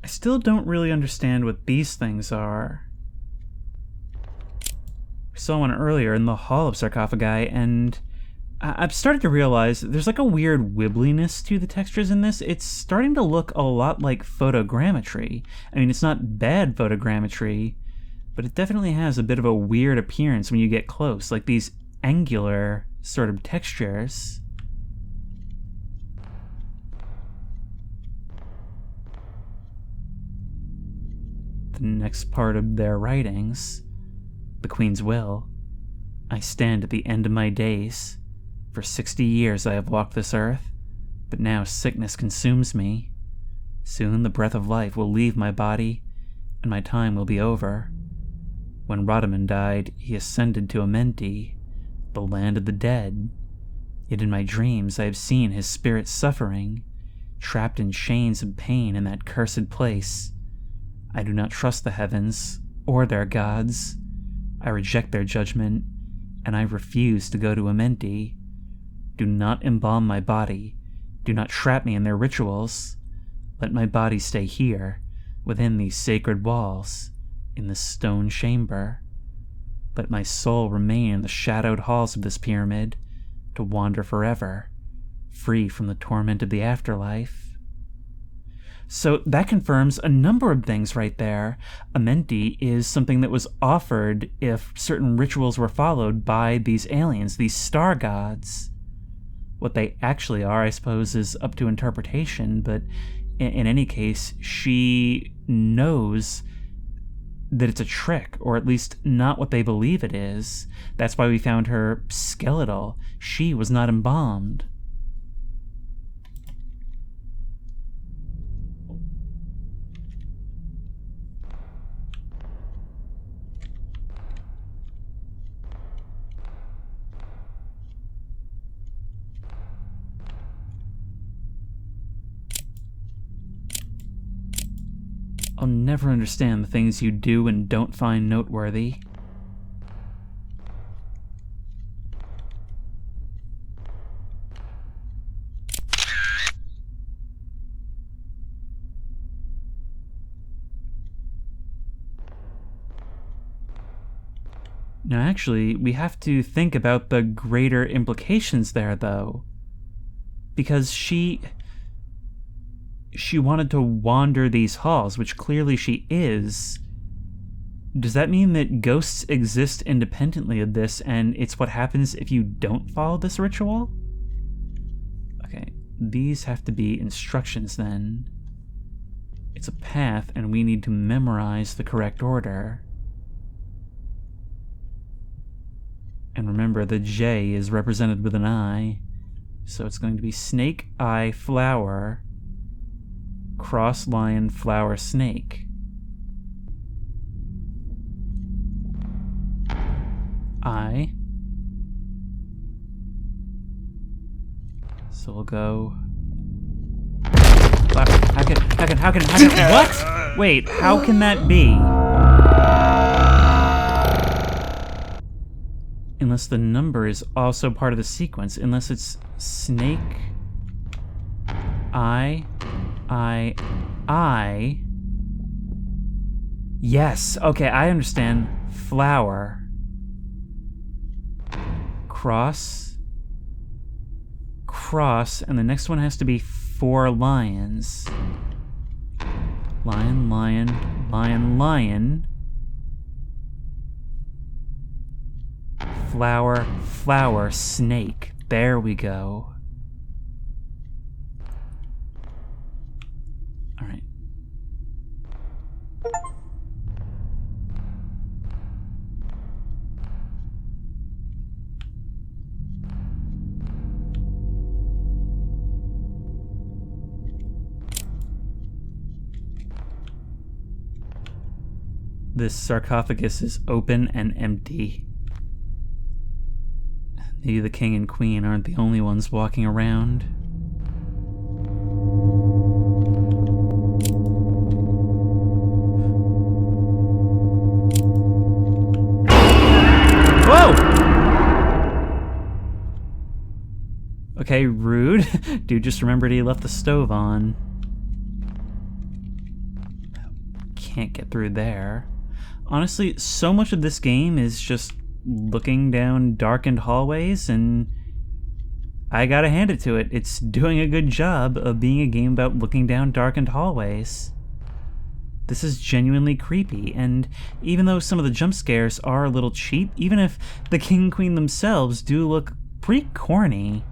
I still don't really understand what these things are. We saw one earlier in the Hall of Sarcophagi, and I've started to realize there's like a weird wibbliness to the textures in this. It's starting to look a lot like photogrammetry. I mean, it's not bad photogrammetry, but it definitely has a bit of a weird appearance when you get close, like these angular sort of textures. The next part of their writings, the Queen's will. I stand at the end of my days. For 60 years I have walked this earth, but now sickness consumes me. Soon the breath of life will leave my body, and my time will be over. When Rudamon died, he ascended to Amenti, the land of the dead. Yet in my dreams I have seen his spirit suffering, trapped in chains of pain in that cursed place. I do not trust the heavens, or their gods. I reject their judgment, and I refuse to go to Amenti. Do not embalm my body. Do not trap me in their rituals. Let my body stay here, within these sacred walls, in this stone chamber. Let my soul remain in the shadowed halls of this pyramid, to wander forever, free from the torment of the afterlife. So that confirms a number of things right there. Amenti is something that was offered if certain rituals were followed by these aliens, these star gods. What they actually are, I suppose, is up to interpretation, but in any case, she knows that it's a trick, or at least not what they believe it is. That's why we found her skeletal. She was not embalmed. I'll never understand the things you do and don't find noteworthy. Now actually, we have to think about the greater implications there, though. Because she wanted to wander these halls, which clearly she is. Does that mean that ghosts exist independently of this, and it's what happens if you don't follow this ritual? Okay, these have to be instructions then. It's a path, and we need to memorize the correct order. And remember, the J is represented with an I, so it's going to be snake, eye, flower, cross, lion, flower, snake. I. So we'll go. How can, what? Wait, how can that be? Unless the number is also part of the sequence, unless it's snake, I. Yes, okay, I understand. Flower. Cross, and the next one has to be 4 lions. Lion, lion, lion, lion. Flower, flower, snake. There we go. This sarcophagus is open and empty. Maybe the king and queen aren't the only ones walking around. Whoa! Okay, rude. Dude just remembered he left the stove on. Can't get through there. Honestly, so much of this game is just looking down darkened hallways, and I gotta hand it to it. It's doing a good job of being a game about looking down darkened hallways. This is genuinely creepy, and even though some of the jump scares are a little cheap, even if the king and queen themselves do look pretty corny,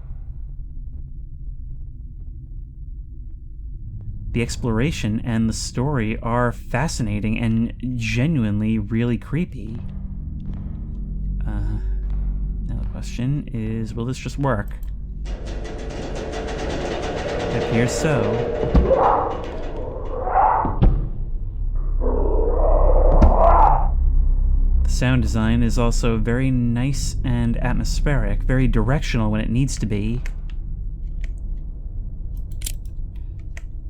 the exploration and the story are fascinating and genuinely really creepy. Now the question is, will this just work? It appears so. The sound design is also very nice and atmospheric, very directional when it needs to be.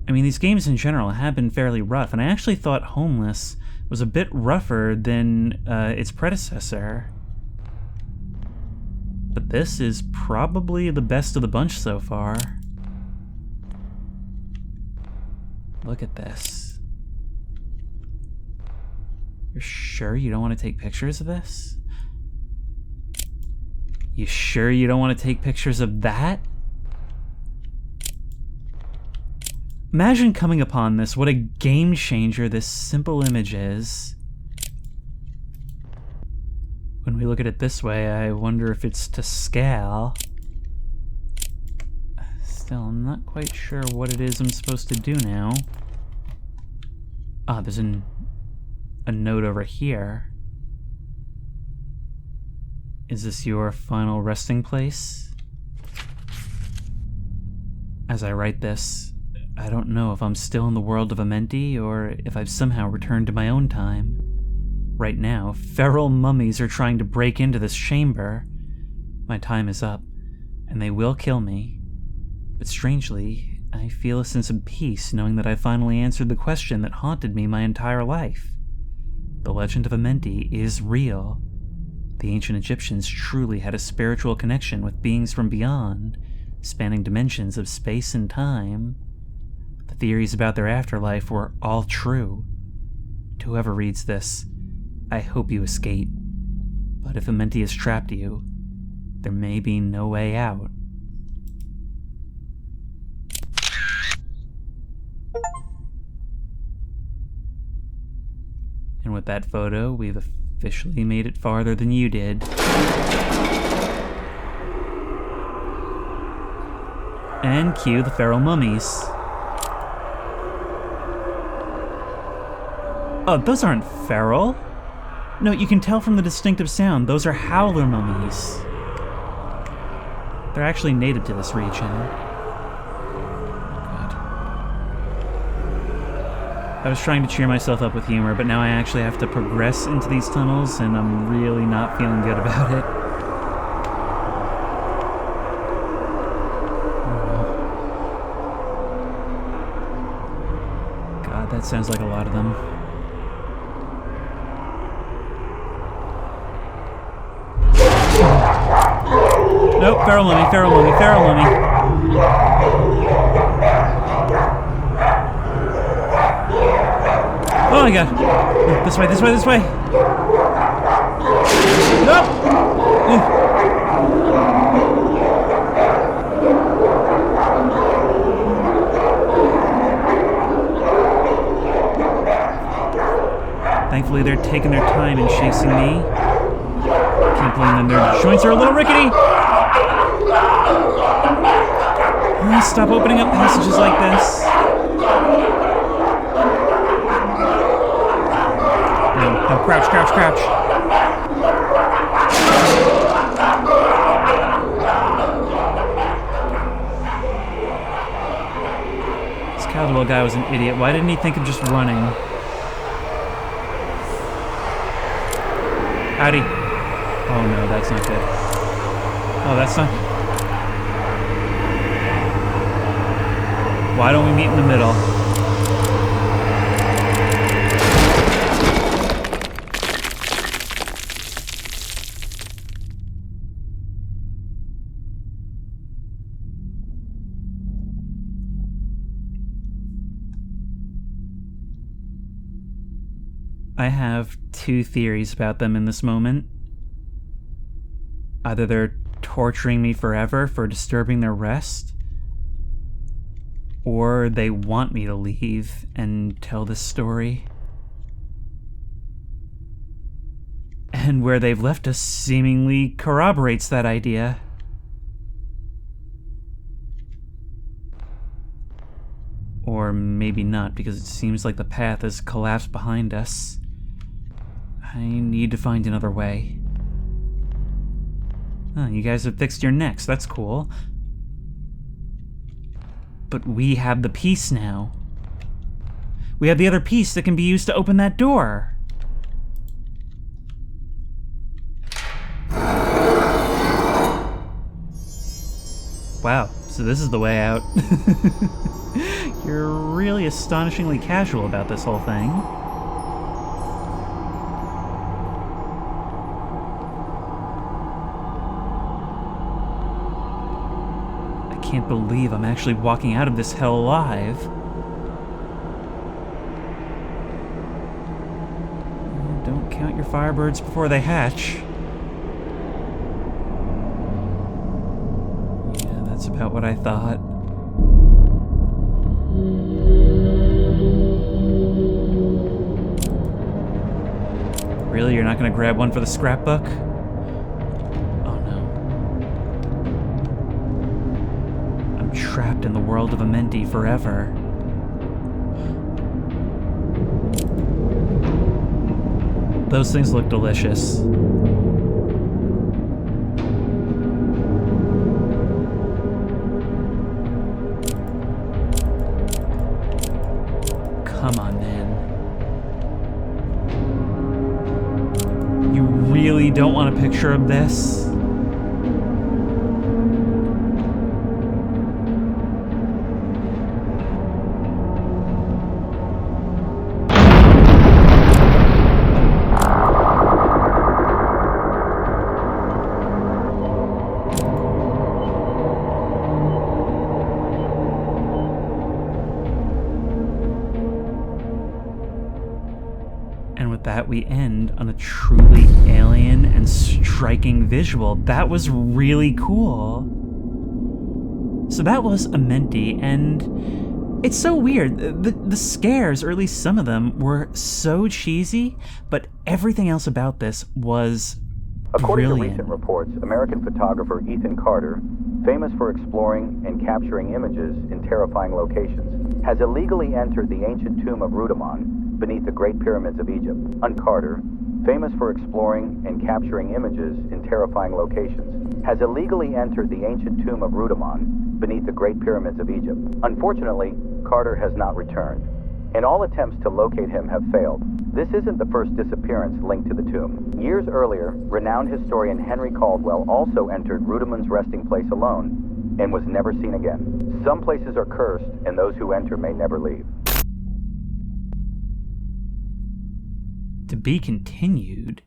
I mean, these games in general have been fairly rough, and I actually thought Homeless was a bit rougher than its predecessor. But this is probably the best of the bunch so far. Look at this. You're sure you don't want to take pictures of this? You sure you don't want to take pictures of that? Imagine coming upon this, what a game changer this simple image is. When we look at it this way, I wonder if it's to scale. Still, I'm not quite sure what it is I'm supposed to do now. Ah, there's a note over here. Is this your final resting place? As I write this, I don't know if I'm still in the world of Amenti or if I've somehow returned to my own time. Right now, feral mummies are trying to break into this chamber. My time is up, and they will kill me. But strangely, I feel a sense of peace knowing that I finally answered the question that haunted me my entire life. The legend of Amenti is real. The ancient Egyptians truly had a spiritual connection with beings from beyond, spanning dimensions of space and time. The theories about their afterlife were all true. To whoever reads this, I hope you escape. But if Amenti has trapped you, there may be no way out. And with that photo, we've officially made it farther than you did. And cue the feral mummies. Oh, those aren't feral. No, you can tell from the distinctive sound, those are howler mummies. They're actually native to this region. God. I was trying to cheer myself up with humor, but now I actually have to progress into these tunnels, and I'm really not feeling good about it. God, that sounds like a lot of them. Nope, feral mummy, feral mummy, feral mummy. Oh my god. This way, this way, this way. Nope! Thankfully, they're taking their time in chasing me. Can't blame them, their joints are a little rickety. Stop opening up passages like this. No, crouch, crouch, crouch. This Caldwell guy was an idiot. Why didn't he think of just running? Howdy. Oh no, that's not good. Oh, that's not... Why don't we meet in the middle? I have two theories about them in this moment. Either they're torturing me forever for disturbing their rest, or they want me to leave and tell this story. And where they've left us seemingly corroborates that idea. Or maybe not, because it seems like the path has collapsed behind us. I need to find another way. Oh, you guys have fixed your necks, that's cool. But we have the piece now. We have the other piece that can be used to open that door. Wow, so this is the way out. You're really astonishingly casual about this whole thing. I can't believe I'm actually walking out of this hell alive. Don't count your firebirds before they hatch. Yeah, that's about what I thought. Really? You're not gonna grab one for the scrapbook? Oh no. I'm trapped in the world of Amenti forever. Those things look delicious. Come on, man. You really don't want a picture of this? That we end on a truly alien and striking visual. That was really cool. So that was Amenti, and it's so weird. The scares, or at least some of them, were so cheesy, but everything else about this was According brilliant. to recent reports, American photographer Ethan Carter, famous for exploring and capturing images in terrifying locations, has illegally entered the ancient tomb of Rudamon beneath the Great Pyramids of Egypt. Carter, famous for exploring and capturing images in terrifying locations, has illegally entered the ancient tomb of Rudamon beneath the Great Pyramids of Egypt. Unfortunately, Carter has not returned, and all attempts to locate him have failed. This isn't the first disappearance linked to the tomb. Years earlier, renowned historian Henry Caldwell also entered Rudamon's resting place alone and was never seen again. Some places are cursed, and those who enter may never leave. To be continued.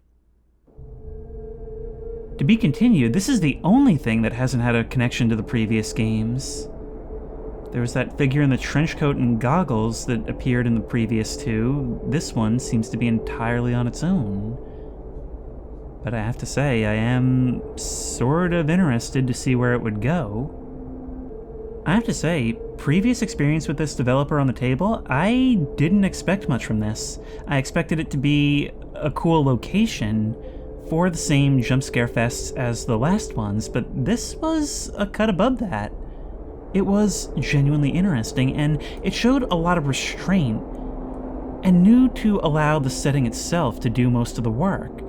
To be continued, this is the only thing that hasn't had a connection to the previous games. There was that figure in the trench coat and goggles that appeared in the previous two. This one seems to be entirely on its own. But I have to say, I am sort of interested to see where it would go. I have to say, previous experience with this developer on the table, I didn't expect much from this. I expected it to be a cool location for the same jump scare fests as the last ones, but this was a cut above that. It was genuinely interesting, and it showed a lot of restraint, and knew to allow the setting itself to do most of the work.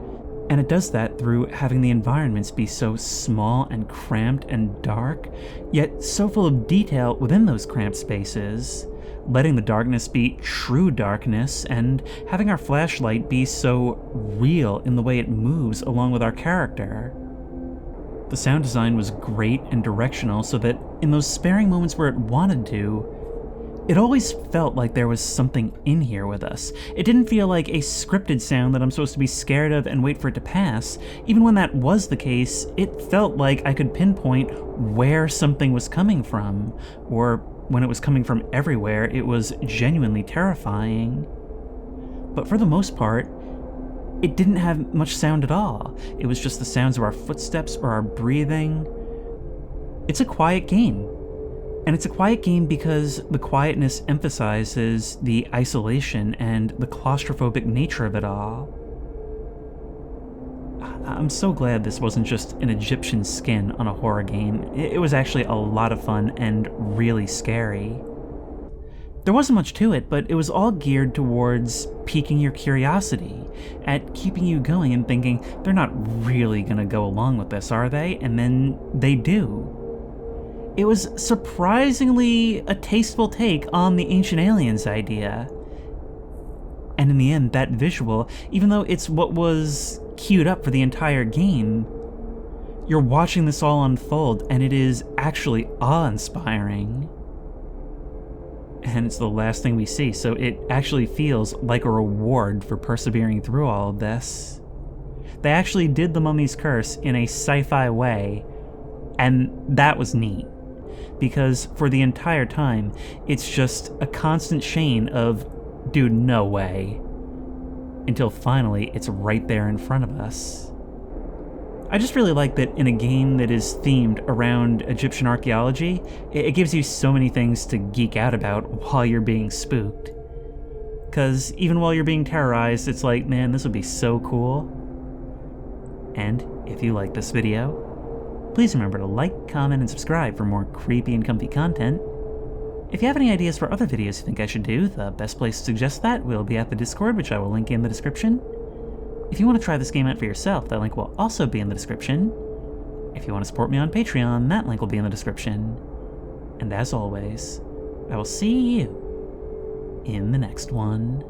And it does that through having the environments be so small and cramped and dark, yet so full of detail within those cramped spaces, letting the darkness be true darkness, and having our flashlight be so real in the way it moves along with our character. The sound design was great and directional so that in those sparing moments where it wanted to, it always felt like there was something in here with us. It didn't feel like a scripted sound that I'm supposed to be scared of and wait for it to pass. Even when that was the case, it felt like I could pinpoint where something was coming from, or when it was coming from everywhere, it was genuinely terrifying. But for the most part, it didn't have much sound at all. It was just the sounds of our footsteps or our breathing. It's a quiet game. And it's a quiet game because the quietness emphasizes the isolation and the claustrophobic nature of it all. I'm so glad this wasn't just an Egyptian skin on a horror game. It was actually a lot of fun and really scary. There wasn't much to it, but it was all geared towards piquing your curiosity, at keeping you going and thinking, they're not really gonna go along with this, are they? And then they do. It was surprisingly a tasteful take on the Ancient Aliens idea. And in the end, that visual, even though it's what was queued up for the entire game, you're watching this all unfold, and it is actually awe-inspiring. And it's the last thing we see, so it actually feels like a reward for persevering through all of this. They actually did The Mummy's Curse in a sci-fi way, and that was neat. Because for the entire time, it's just a constant chain of, dude, no way. Until finally, it's right there in front of us. I just really like that in a game that is themed around Egyptian archaeology, it gives you so many things to geek out about while you're being spooked. Because even while you're being terrorized, it's like, man, this would be so cool. And if you like this video, please remember to like, comment, and subscribe for more creepy and comfy content. If you have any ideas for other videos you think I should do, the best place to suggest that will be at the Discord, which I will link in the description. If you want to try this game out for yourself, that link will also be in the description. If you want to support me on Patreon, that link will be in the description. And as always, I will see you in the next one.